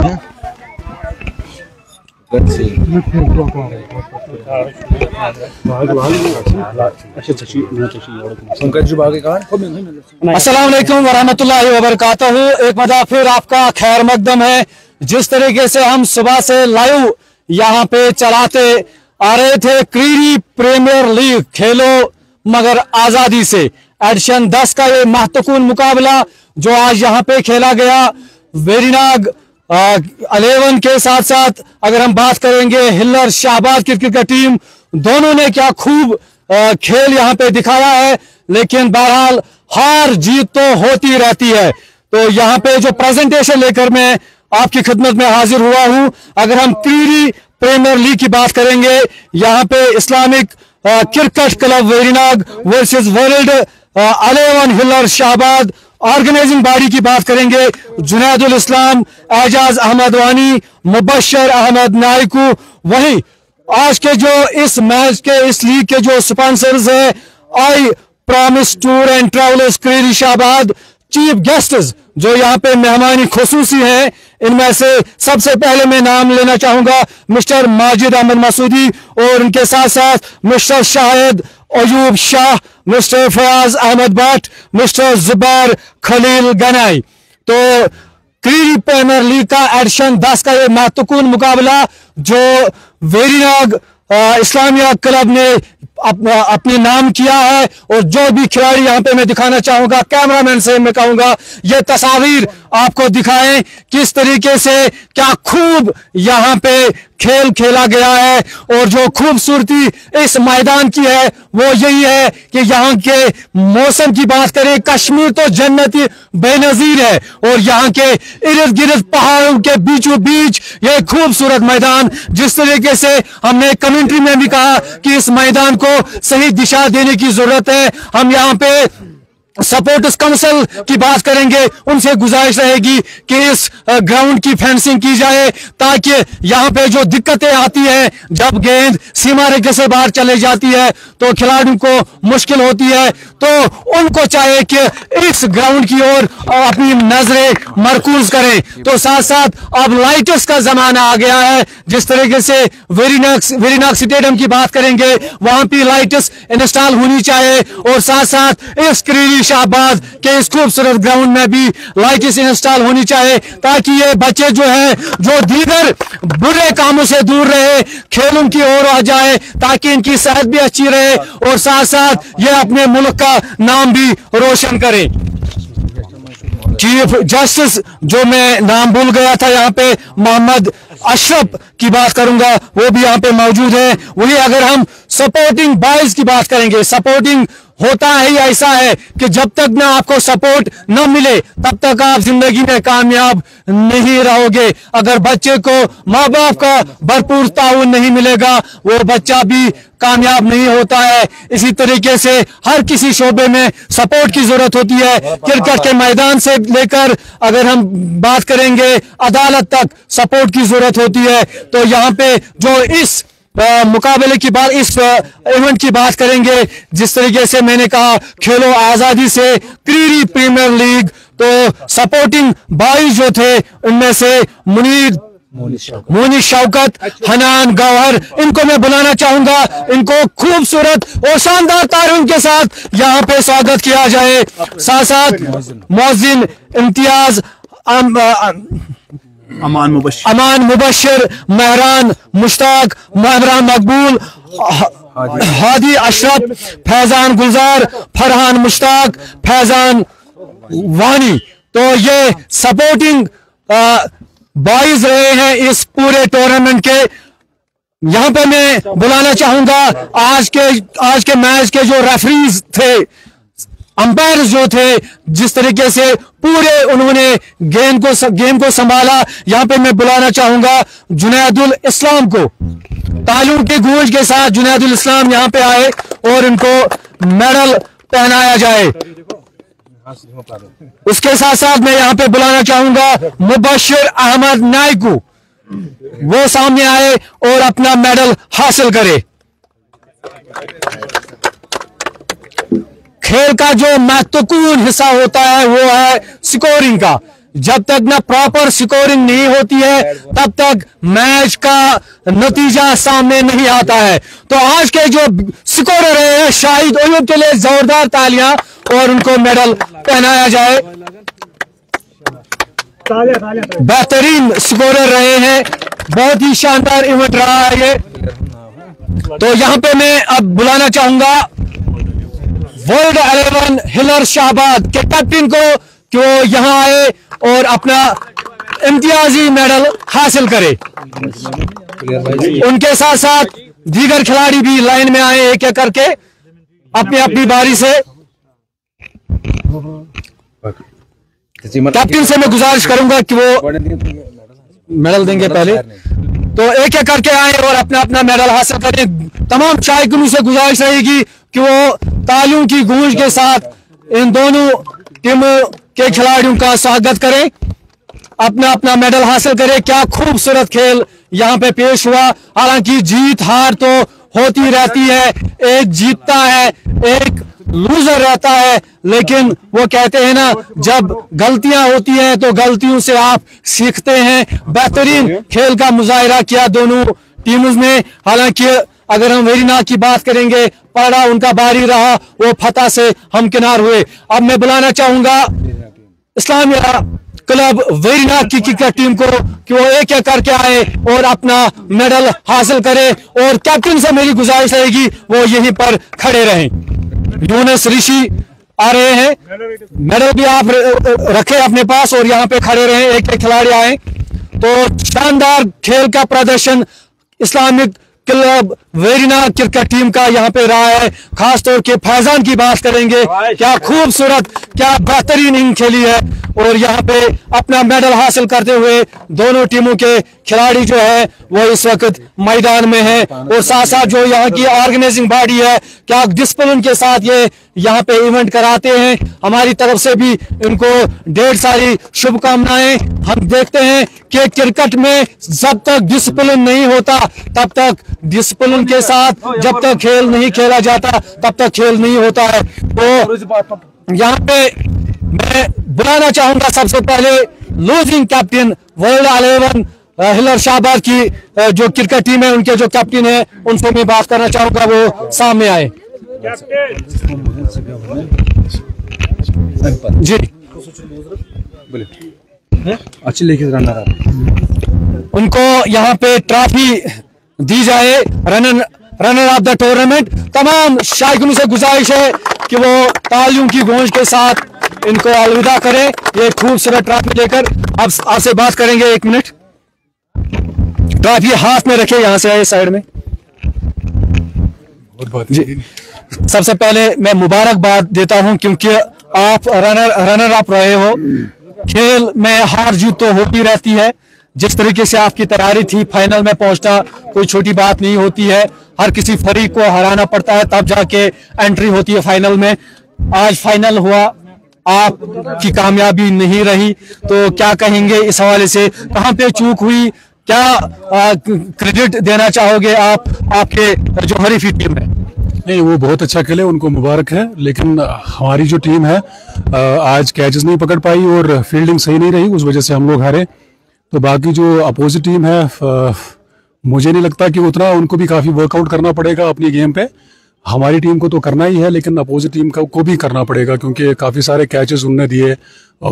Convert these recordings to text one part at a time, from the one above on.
अस्सलाम वालेकुम वरहमतुल्लाहि वबरकातुहू। एक मदा फिर आपका खैर मकदम है। जिस तरीके से हम सुबह से लाइव यहाँ पे चलाते आ रहे थे क्रीरी प्रीमियर लीग खेलो मगर आजादी से एडिशन 10 का ये महत्वपूर्ण मुकाबला जो आज यहाँ पे खेला गया वेरीनाग 11 के साथ साथ अगर हम बात करेंगे हिल्लर शाहबाद क्रिकेट टीम, दोनों ने क्या खूब खेल यहाँ पे दिखाया है। लेकिन बहरहाल हार जीत तो होती रहती है। तो यहाँ पे जो प्रेजेंटेशन लेकर मैं आपकी खिदमत में हाजिर हुआ हूँ, अगर हम क्रीरी प्रीमियर लीग की बात करेंगे, यहाँ पे Islamic cricket club Verinag versus world 11 Hiller Shahabad. Organizing body की बात करेंगे, जुनैदुल इस्लाम, एजाज अहमद वानी, मुबशर अहमद नाइकू। वहीं आज के जो इस मैच के इस लीग के जो स्पॉन्सर्स है, I promise tour and travellers Kreeri Shahabad. Chief guests जो यहाँ पे मेहमानी खुसूसी हैं, इनमें से सबसे पहले मैं नाम लेना चाहूंगा मिस्टर माजिद अहमद मसूदी और उनके साथ साथ mister Shahid Ayub Shah, mister Fayaz Ahmad Bhat, mister Zubair Khalil Ganai. तो क्रीरी प्रीमियर लीग का एडिशन 10 का ये महत्वपूर्ण मुकाबला जो वेरीनाग इस्लामिया क्लब ने अपने नाम किया है, और जो भी खिलाड़ी यहाँ पे मैं दिखाना चाहूंगा, कैमरामैन से मैं कहूंगा ये तस्वीर आपको दिखाएं किस तरीके से क्या खूब यहाँ पे खेल खेला गया है। और जो खूबसूरती इस मैदान की है वो यही है कि यहाँ के मौसम की बात करें, कश्मीर तो जन्नती बेनजीर है, और यहाँ के इर्द गिर्द पहाड़ों के बीचों बीच ये खूबसूरत मैदान, जिस तरीके से हमने कमेंट्री में भी कहा कि इस मैदान को सही दिशा देने की जरूरत है। हम यहाँ पे सपोर्टर्स काउंसिल की बात करेंगे, उनसे गुजारिश रहेगी कि इस ग्राउंड की फेंसिंग की जाए ताकि यहाँ पे जो दिक्कतें आती है, जब गेंद सीमा रेखा से बाहर चले जाती है तो खिलाड़ियों को मुश्किल होती है, तो उनको चाहिए कि इस ग्राउंड की ओर अपनी नजरें मरकूज करें। तो साथ साथ अब लाइट्स का जमाना आ गया है, जिस तरीके से वेरीनाग स्टेडियम की बात करेंगे, वहां पर लाइट्स इंस्टॉल होनी चाहिए, और साथ साथ इस क्रीरी शाहबाद के इस खूबसूरत ग्राउंड में भी लाइट्स इंस्टॉल होनी चाहिए ताकि ये बच्चे जो है जो दीगर बुरे कामों से दूर रहे, खेलों की ओर आ जाए, ताकि इनकी सेहत भी अच्छी रहे और साथ साथ ये अपने मुल्क का नाम भी रोशन करें। चीफ जस्टिस जो मैं नाम भूल गया था, यहाँ पे मोहम्मद अशरफ की बात करूंगा, वो भी यहाँ पे मौजूद है। वही अगर हम सपोर्टिंग बॉयज की बात करेंगे, सपोर्टिंग होता ही ऐसा है कि जब तक ना आपको सपोर्ट न मिले तब तक आप जिंदगी में कामयाब नहीं रहोगे। अगर बच्चे को माँ बाप का भरपूर ताउन नहीं मिलेगा, वो बच्चा भी कामयाब नहीं होता है। इसी तरीके से हर किसी शोबे में सपोर्ट की जरूरत होती है। क्रिकेट के मैदान से लेकर अगर हम बात करेंगे अदालत तक सपोर्ट की जरूरत होती है। तो यहाँ पे जो इस मुकाबले की बात, इस इवेंट की बात करेंगे, जिस तरीके से मैंने कहा खेलो आजादी से क्रीरी प्रीमियर लीग, तो सपोर्टिंग बॉयज जो थे उनमें से मोनी शौकत, हनान गौहर, इनको मैं बुलाना चाहूंगा, इनको खूबसूरत और शानदार तारीफ के साथ यहाँ पे स्वागत किया जाए। साथ साथ मौजिन इम्तियाज, अमान मुबशर, महरान मुश्ताक, महरान मकबूल, हादी अशरफ, फैजान गुलजार, फरहान मुश्ताक, फैजान वानी। तो ये सपोर्टिंग बॉयज रहे हैं इस पूरे टूर्नामेंट के। यहाँ पे मैं बुलाना चाहूंगा आज के मैच के जो रेफरीज थे, अंपायर जो थे, जिस तरीके से पूरे उन्होंने गेम को संभाला। यहाँ पे मैं बुलाना चाहूंगा जुनैदुल इस्लाम को। तालियों के गूंज के साथ जुनैदुल इस्लाम यहाँ पे आए और इनको मेडल पहनाया जाए। उसके साथ साथ मैं यहाँ पे बुलाना चाहूंगा मुबशर अहमद नाइकू, वो सामने आए और अपना मेडल हासिल करे। खेल का जो महत्वपूर्ण हिस्सा होता है वो है स्कोरिंग का। जब तक ना प्रॉपर स्कोरिंग नहीं होती है तब तक मैच का नतीजा सामने नहीं आता है। तो आज के जो स्कोरर हैं शाहिद अयूब के लिए जोरदार तालियां और उनको मेडल पहनाया जाए। बेहतरीन स्कोरर रहे हैं, बहुत ही शानदार इवेंट रहा है ये। तो यहां पे मैं अब बुलाना चाहूंगा वर्ल्ड 11 हिलर शाहबाद के कैप्टन को कि वो यहां आए और अपना इम्तियाजी मेडल हासिल करे। उनके साथ साथ दीगर खिलाड़ी भी लाइन में आए एक एक करके अपनी अपनी बारी से। कैप्टन से मैं गुजारिश करूंगा कि वो मेडल देंगे पहले, तो एक एक करके आए और अपना अपना मेडल हासिल करें। तमाम शायकीनों से गुजारिश रहेगी कि वो तालियों की गूंज के साथ इन दोनों टीमों के खिलाड़ियों का स्वागत करें, अपना अपना मेडल हासिल करें। क्या खूबसूरत खेल यहां पे पेश हुआ। हालांकि जीत हार तो होती रहती है, एक जीतता है एक लूजर रहता है, लेकिन वो कहते हैं ना जब गलतियां होती हैं तो गलतियों से आप सीखते हैं। बेहतरीन खेल का मुजाहिरा किया दोनों टीम्स ने। हालांकि अगर हम वेरीनाग की बात करेंगे, पड़ा उनका बारी रहा, वो फतह से हमकिनार हुए। अब मैं बुलाना चाहूंगा इस्लामिया क्लब वेरीनाग की क्रिकेट टीम को कि वो एक एक करके आए और अपना मेडल हासिल करे, और कैप्टन से मेरी गुजारिश रहेगी वो यहीं पर खड़े रहें। यूनुस ऋषि आ रहे हैं, मेडल भी आप रखें अपने पास और यहाँ पे खड़े रहें, एक एक खिलाड़ी आए। तो शानदार खेल का प्रदर्शन Islamic club Verinag cricket team का यहाँ पे रहा है। खासतौर के फैजान की बात करेंगे, क्या खूबसूरत क्या बेहतरीन इनिंग खेली है, और यहाँ पे अपना मेडल हासिल करते हुए दोनों टीमों के खिलाड़ी जो है वो इस वक्त मैदान में है। और साथ साथ जो यहाँ की ऑर्गेनाइजिंग बॉडी है, क्या डिसिप्लिन के साथ ये यहाँ पे इवेंट कराते हैं, हमारी तरफ से भी इनको ढेर सारी शुभकामनाएं। हम देखते हैं कि क्रिकेट में जब तक डिसिप्लिन नहीं होता तब तक डिसिप्लिन के साथ जब तक खेल नहीं खेला जाता तब तक खेल नहीं होता है। तो यहाँ पे मैं बुलाना चाहूंगा सबसे पहले लूजिंग कैप्टन वर्ल्ड 11 हिलर शाहबाद की जो क्रिकेट टीम है उनके जो कैप्टन है उनसे मैं बात करना चाहूंगा, वो सामने आए। जी अच्छी लेके उनको यहाँ पे ट्रॉफी दी जाए, रनर ऑफ द टूर्नामेंट। तमाम शायकीनों से गुजारिश है कि वो तालियों की गूंज के साथ इनको अलविदा करें, ये खूबसूरत ट्रॉफी लेकर। अब आपसे बात करेंगे, एक मिनट ट्रॉफी हाथ में रखे, यहां से आए साइड में। जी सबसे पहले मैं मुबारकबाद देता हूं क्योंकि आप रनर अप रहे हो। खेल में हार जीत तो होती रहती है, जिस तरीके से आपकी तैयारी थी, फाइनल में पहुंचना कोई छोटी बात नहीं होती है। हर किसी फरीक को हराना पड़ता है तब जाके एंट्री होती है फाइनल में। आज फाइनल हुआ, आपकी कामयाबी नहीं रही, तो क्या कहेंगे इस हवाले से, कहां पे चूक हुई, क्या क्रेडिट देना चाहोगे आप आपके जो हरीफी टीम है? नहीं, वो बहुत अच्छा खेले, उनको मुबारक है, लेकिन हमारी जो टीम है आज कैचेस नहीं पकड़ पाई और फील्डिंग सही नहीं रही, उस वजह से हम लोग हारे। तो बाकी जो अपोजिट टीम है मुझे नहीं लगता कि उतना उनको भी काफ़ी वर्कआउट करना पड़ेगा अपनी गेम पे। हमारी टीम को तो करना ही है, लेकिन अपोजिट टीम को भी करना पड़ेगा क्योंकि काफ़ी सारे कैचेस उनने दिए,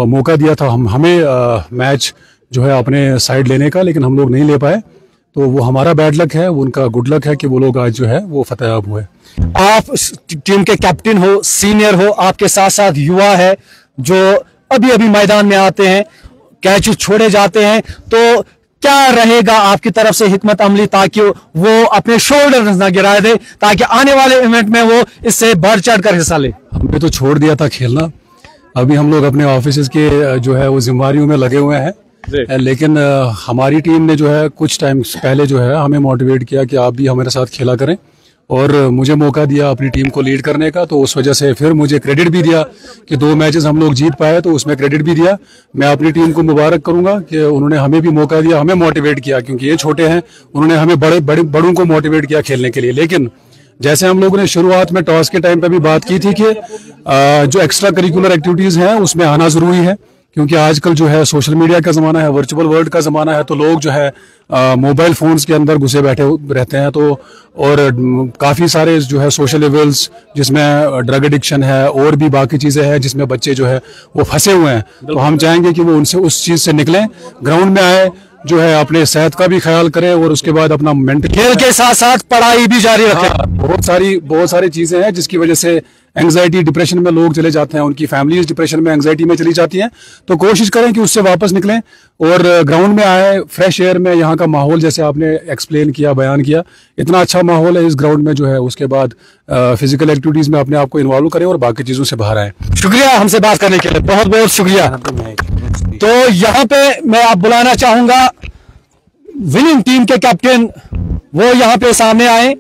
मौका दिया था हमें मैच जो है अपने साइड लेने का, लेकिन हम लोग नहीं ले पाए। तो वो हमारा बैड लक है, वो उनका गुड लक है कि वो लोग आज जो है वो फतेहाब हुए। आप टीम के कैप्टन हो, सीनियर हो, आपके साथ साथ युवा है जो अभी अभी मैदान में आते हैं, कैच छोड़े जाते हैं, तो क्या रहेगा आपकी तरफ से हिकमत अमली ताकि वो अपने शोल्डर न गिरा दे, ताकि आने वाले इवेंट में वो इससे बढ़ चढ़ कर हिस्सा ले? हमने तो छोड़ दिया था खेलना, अभी हम लोग अपने ऑफिस के जो है वो जिम्मेदारियों में लगे हुए हैं, लेकिन हमारी टीम ने जो है कुछ टाइम पहले जो है हमें मोटिवेट किया कि आप भी हमारे साथ खेला करें, और मुझे मौका दिया अपनी टीम को लीड करने का। तो उस वजह से फिर मुझे क्रेडिट भी दिया कि 2 मैचेस हम लोग जीत पाए, तो उसमें क्रेडिट भी दिया। मैं अपनी टीम को मुबारक करूंगा कि उन्होंने हमें भी मौका दिया, हमें मोटिवेट किया, क्योंकि ये छोटे हैं, उन्होंने हमें बड़ों को मोटिवेट किया खेलने के लिए। लेकिन जैसे हम लोगों ने शुरुआत में टॉस के टाइम पे भी बात की थी कि जो एक्स्ट्रा करिकुलर एक्टिविटीज हैं उसमें आना जरूरी है, क्योंकि आजकल जो है सोशल मीडिया का ज़माना है, वर्चुअल वर्ल्ड का ज़माना है, तो लोग जो है मोबाइल फ़ोन्स के अंदर घुसे बैठे रहते हैं। तो और काफ़ी सारे जो है सोशल इवेंट्स जिसमें ड्रग एडिक्शन है और भी बाकी चीज़ें हैं जिसमें बच्चे जो है वो फंसे हुए हैं। तो हम चाहेंगे कि वो उनसे उस चीज़ से निकलें, ग्राउंड में आए, जो है अपने सेहत का भी ख्याल करें और उसके बाद अपना मेंटल खेल के साथ साथ पढ़ाई भी जारी रखें। बहुत सारी चीजें हैं जिसकी वजह से एंग्जाइटी डिप्रेशन में लोग चले जाते हैं, उनकी फैमिलीज डिप्रेशन में एंग्जाइटी में चली जाती हैं। तो कोशिश करें कि उससे वापस निकलें और ग्राउंड में आए, फ्रेश एयर में। यहाँ का माहौल जैसे आपने एक्सप्लेन किया, बयान किया, इतना अच्छा माहौल है इस ग्राउंड में जो है। उसके बाद फिजिकल एक्टिविटीज में अपने आप को इन्वॉल्व करें और बाकी चीजों से बाहर आए। शुक्रिया हमसे बात करने के लिए, बहुत बहुत शुक्रिया। तो यहाँ पे मैं आप बुलाना चाहूंगा विनिंग टीम के कैप्टन, वो यहाँ पे सामने आए।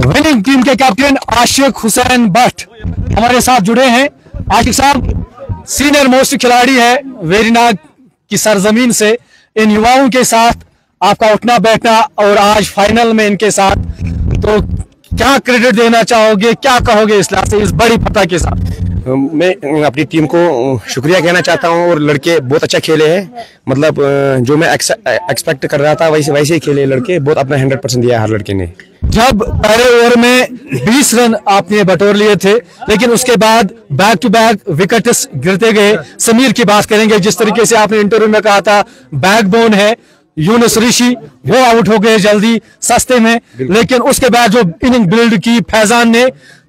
विनिंग टीम के कैप्टन आशिक हुसैन भट्ट हमारे साथ जुड़े हैं। आशिक साहब सीनियर मोस्ट खिलाड़ी है वेरीनाग की सरजमीन से। इन युवाओं के साथ आपका उठना बैठना और आज फाइनल में इनके साथ, तो क्या क्रेडिट देना चाहोगे, क्या कहोगे इस लास्ट से, इस बड़ी फतह के साथ? मैं अपनी टीम को शुक्रिया कहना चाहता हूं और लड़के बहुत अच्छा खेले हैं। मतलब जो मैं एक्सपेक्ट कर रहा था वैसे ही खेले लड़के, बहुत अपना 100% दिया हर लड़के ने। जब पहले ओवर में 20 रन आपने बटोर लिए थे, लेकिन उसके बाद बैक टू बैक विकेट्स गिरते गए। समीर की बात करेंगे, जिस तरीके से आपने इंटरव्यू में कहा था बैकबोन है, यूनुस ऋषि वो आउट हो गए जल्दी सस्ते में, लेकिन उसके बाद जो इनिंग बिल्ड की फैजान ने,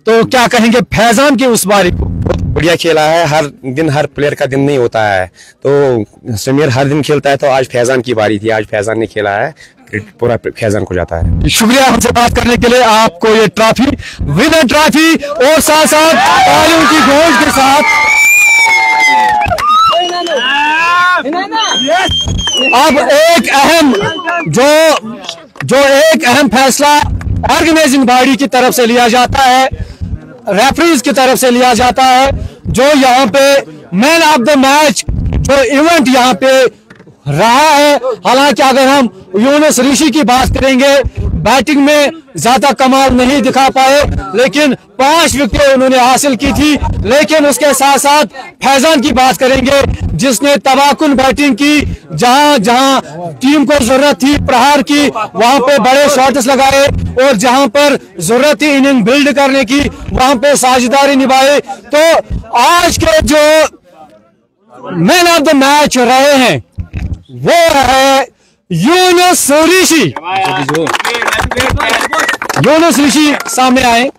तो क्या कहेंगे फैजान की उस बारी को? बहुत बढ़िया खेला है। हर दिन हर प्लेयर का दिन नहीं होता है, तो समीर हर दिन खेलता है, तो आज फैजान की बारी थी, आज फैजान ने खेला है, पूरा फैजान को जाता है। शुक्रिया हमसे बात करने के लिए। आपको ये ट्रॉफी, विनर ट्रॉफी, और साथ साथ तालियों की गूंज के साथ अब एक अहम एक अहम फैसला ऑर्गेनाइजिंग बॉडी की तरफ से लिया जाता है, रेफरीज की तरफ से लिया जाता है, जो यहाँ पे मैन ऑफ द मैच जो इवेंट यहाँ पे रहा है। हालांकि अगर हम यूनुस ऋषि की बात करेंगे, बैटिंग में ज्यादा कमाल नहीं दिखा पाए, लेकिन 5 विकेटें उन्होंने हासिल की थी। लेकिन उसके साथ साथ फैजान की बात करेंगे, जिसने तबाकुन बैटिंग की, जहां जहां टीम को जरूरत थी प्रहार की, वहां पे बड़े शॉट्स लगाए, और जहां पर जरूरत थी इनिंग बिल्ड करने की, वहां पे साझेदारी निभाए। तो आज के जो मैन ऑफ द मैच रहे हैं वो है यूनुस ऋषि। यूनुस ऋषि सामने आए।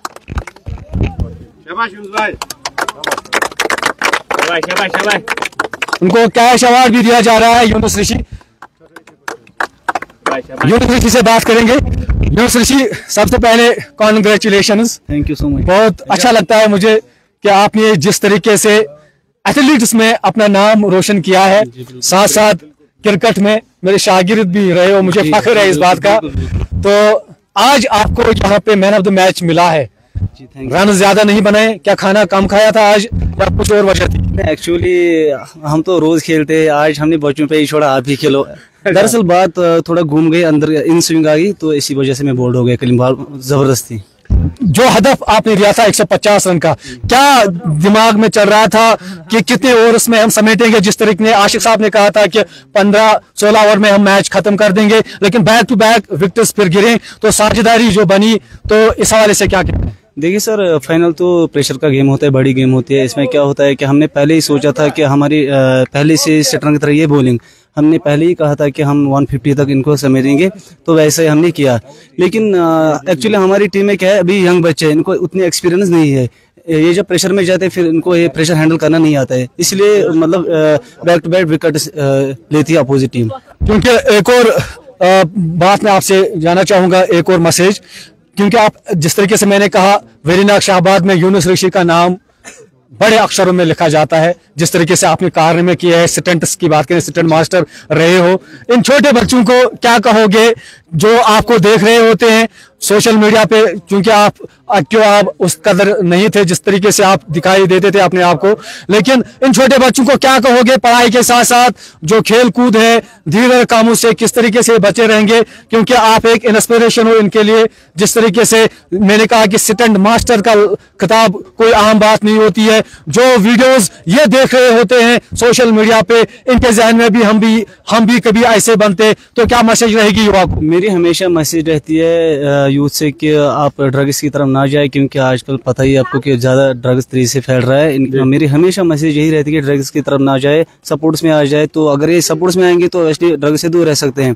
उनको कैश अवार्ड भी दिया जा रहा है। यूनुस ऋषि से बात करेंगे। यूनुस ऋषि, सबसे पहले congratulations, thank you so much. बहुत अच्छा लगता है मुझे कि आपने जिस तरीके से एथलीट्स में अपना नाम रोशन किया है, साथ साथ क्रिकेट में मेरे शागिर्द भी रहे हो, मुझे फख्र है इस बात का। तो आज आपको यहाँ पे मैन ऑफ द मैच मिला है, रन ज्यादा नहीं बनाए, क्या खाना कम खाया था आज या कुछ और वजह थी? एक्चुअली हम तो रोज खेलते हैं, आज हमने बच्चों पे ही छोड़ा, आप ही खेलो। दरअसल बात थोड़ा घूम गई, अंदर इन स्विंग आ गई, तो इसी वजह से मैं बोल्ड हो गया। कलिंग बॉल जबरदस्त थी। जो हदफ आपने दिया था 150 रन का, क्या दिमाग में चल रहा था कि कितने ओवर्स में हम समेटेंगे? जिस तरीके से आशिक साहब ने कहा था कि 15-16 ओवर में हम मैच खत्म कर देंगे, लेकिन बैक टू बैक विकेट्स फिर गिरे, तो साझेदारी जो बनी, तो इस हवाले से क्या कहते हैं? देखिए सर, फाइनल तो प्रेशर का गेम होता है, बड़ी गेम होती है। इसमें क्या होता है कि हमने पहले ही सोचा था कि हमारी पहले से स्ट्रेंथ रही है बॉलिंग, हमने पहले ही कहा था कि हम 150 तक इनको समेटेंगे, तो वैसे ही हमने किया। लेकिन एक्चुअली हमारी टीम में क्या है, अभी यंग बच्चे हैं, इनको उतनी एक्सपीरियंस नहीं है। ये जब प्रेशर में जाते हैं फिर इनको ये प्रेशर हैंडल करना नहीं आता है, इसलिए मतलब बैक टू बैक विकेट लेती है अपोजिट टीम। क्योंकि एक और बात मैं आपसे जानना चाहूंगा, एक और मैसेज, क्योंकि आप जिस तरीके से मैंने कहा वेरीनाग शाहबाद में यूनुस ऋषि का नाम बड़े अक्षरों में लिखा जाता है, जिस तरीके से आपने कार्य में किया है, असिस्टेंट्स की बात करें, असिस्टेंट मास्टर रहे हो, इन छोटे बच्चों को क्या कहोगे जो आपको देख रहे होते हैं, सोशल मीडिया पे, क्योंकि आप उस कदर नहीं थे जिस तरीके से आप दिखाई देते थे अपने आप को। लेकिन इन छोटे बच्चों को क्या कहोगे, पढ़ाई के साथ साथ जो खेल कूद है, धीरे कामों से किस तरीके से बचे रहेंगे, क्योंकि आप एक इंस्पिरेशन हो इनके लिए। जिस तरीके से मैंने कहा कि सिटेंट मास्टर का खिताब कोई आम बात नहीं होती है। जो वीडियोस ये देख रहे होते हैं सोशल मीडिया पे, इनके जहन में भी हम भी कभी ऐसे बनते, तो क्या मैसेज रहेगी युवा को? मेरी हमेशा मैसेज रहती है यूथ से कि आप ड्रग्स की तरफ ना जाए, क्योंकि आजकल पता ही आपको कि ज्यादा ड्रग्स तेजी से फैल रहा है। मेरी हमेशा मैसेज यही रहती है कि ड्रग्स की तरफ ना जाए, सपोर्ट्स में आ जाए। तो अगर ये सपोर्ट्स में आएंगे तो एक्चुअली ड्रग्स से दूर रह सकते हैं।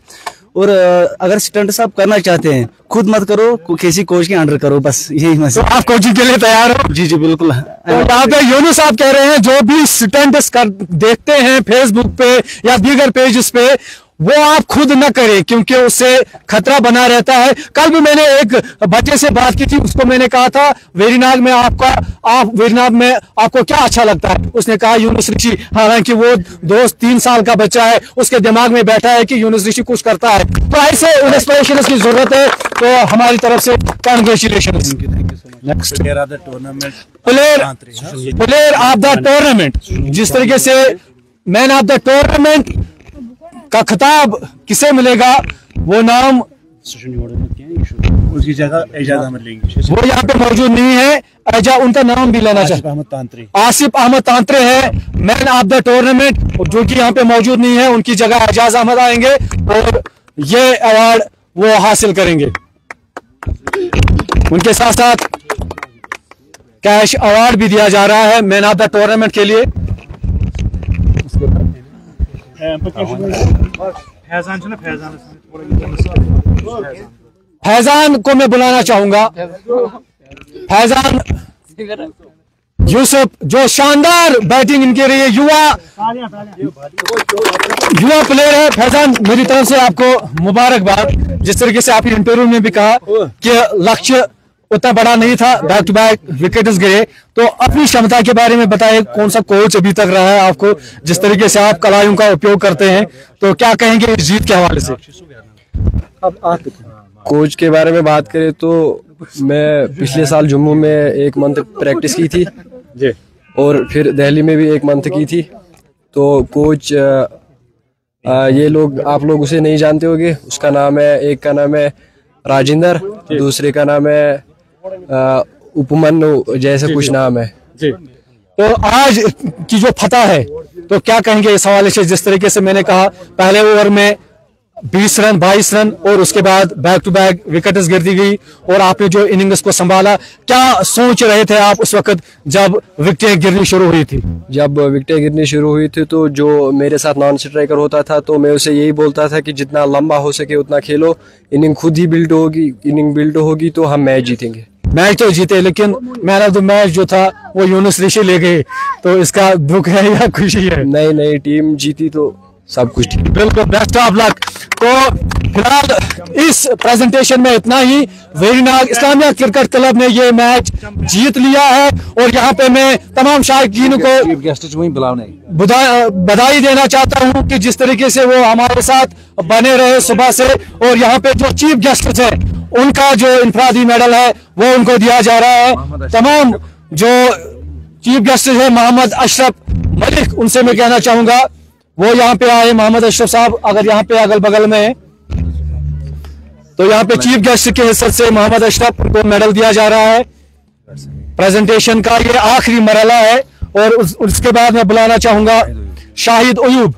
और अगर स्टंट आप करना चाहते हैं, खुद मत करो, किसी कोच के अंडर करो, बस यही मैसेज। तो आप कोचिंग के लिए तैयार हो? जी जी बिल्कुल। तो यहाँ पे यूनुस साहब कह रहे हैं जो भी स्टंट्स देखते हैं फेसबुक पे या दीगर पेजेस पे, वो आप खुद न करें, क्योंकि उससे खतरा बना रहता है। कल भी मैंने एक बच्चे से बात की थी, उसको मैंने कहा था वेरीनाग में वेरीनाग में आपको क्या अच्छा लगता है? उसने कहा यूनुस ऋषि। हालांकि वो दोस्त 3 साल का बच्चा है, उसके दिमाग में बैठा है कि यूनुस ऋषि कुछ करता है। तो ऐसे इंस्पिरेशन की जरूरत है। तो हमारी तरफ से congratulation. Next player of the tournament, जिस तरीके से मैन ऑफ द टूर्नामेंट का खिताब किसे मिलेगा, वो नाम उसकी जगह एजाज अहमद लेंगे। वो यहाँ पे मौजूद नहीं है। उनका नाम भी लेना चाहिए। आसिफ अहमद तांत्रे है मैन ऑफ द टूर्नामेंट, जो कि यहाँ पे मौजूद नहीं है। उनकी जगह एजाज अहमद आएंगे और ये अवार्ड वो हासिल करेंगे। उनके साथ साथ कैश अवार्ड भी दिया जा रहा है मैन ऑफ द टूर्नामेंट के लिए। फैजान को मैं बुलाना चाहूंगा। फैजान यूसुफ, जो शानदार बैटिंग इनके रही है, युवा प्लेयर है। फैजान, मेरी तरफ से आपको मुबारकबाद। जिस तरीके से आपने इंटरव्यू में भी कहा कि लक्ष्य उतना बड़ा नहीं था, बैक टू बैक विकेट्स गिरे, तो अपनी क्षमता के बारे में बताएं। कौन सा कोच अभी तक रहा है आपको, जिस तरीके से आप कलाइयों का उपयोग करते हैं, तो क्या कहेंगे इस जीत के हवाले से? अब कोच के बारे में बात करें तो मैं पिछले साल जम्मू में 1 मंथ प्रैक्टिस की थी जी, और फिर दिल्ली में भी 1 मंथ की थी। तो कोच ये लोग, आप लोग उसे नहीं जानते होंगे, उसका नाम है, एक का नाम है राजेंद्र, दूसरे का नाम है उपमन्यु, जैसे कुछ नाम है जी। तो आज की जो फतह है, तो क्या कहेंगे इस हवाले से? जिस तरीके से मैंने कहा पहले ओवर में 20 रन 22 रन और उसके बाद बैक टू बैक विकेट्स गिरती गई, और आपने जो इनिंग्स को संभाला, क्या सोच रहे थे आप उस वक्त जब विकेटें गिरनी शुरू हुई थी? जब विकेटें गिरनी शुरू हुई थी तो जो मेरे साथ नॉन स्ट्राइकर होता था, तो मैं उसे यही बोलता था कि जितना लंबा हो सके उतना खेलो, इनिंग खुद ही बिल्ड होगी तो हम मैच जीतेंगे। मैच तो जीते, लेकिन मैन ऑफ द मैच जो था वो यूनुस ऋषि ले गए, तो इसका दुख है या खुशी है? नहीं, टीम जीती तो सब कुछ ठीक। बिल्कुल, बेस्ट ऑफ लक। तो फिलहाल इस प्रेजेंटेशन में इतना ही। वेरीनाग इस्लामिया क्रिकेट क्लब ने ये मैच जीत लिया है, और यहाँ पे मैं तमाम शायकीन को बधाई देना चाहता हूँ कि जिस तरीके से वो हमारे साथ बने रहे सुबह से। और यहाँ पे जो चीफ गेस्ट है, उनका जो इनफरादी मेडल है वो उनको दिया जा रहा है। तमाम जो चीफ गेस्ट है मोहम्मद अशरफ मलिक, उनसे मैं कहना चाहूंगा वो यहाँ पे आए। मोहम्मद अशरफ साहब अगर यहाँ पे अगल बगल में है, तो यहाँ पे चीफ गेस्ट के हिस्से से मोहम्मद अशरफ को मेडल दिया जा रहा है। प्रेजेंटेशन का ये आखिरी मरहला है, और उसके बाद मैं बुलाना चाहूंगा शाहिद अयूब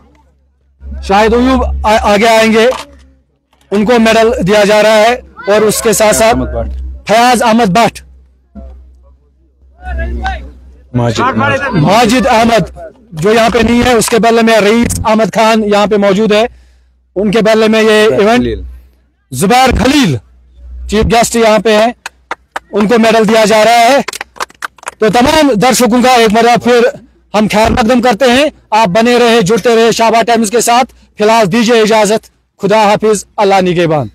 आगे आएंगे, उनको मेडल दिया जा रहा है। और उसके साथ साथ फयाज अहमद भट्ट, माजिद अहमद जो यहाँ पे नहीं है, उसके बदले में रईस अहमद खान यहाँ पे मौजूद है, उनके बदले में ये event Zubair Khalil chief guest यहाँ पे हैं, उनको मेडल दिया जा रहा है। तो तमाम दर्शकों का एक बार फिर हम खैर मकदम करते हैं। आप बने रहे, जुड़ते रहे शाबा टाइम्स के साथ। फिलहाल दीजिए इजाजत, खुदा हाफिज, अल्लाह निगहबान।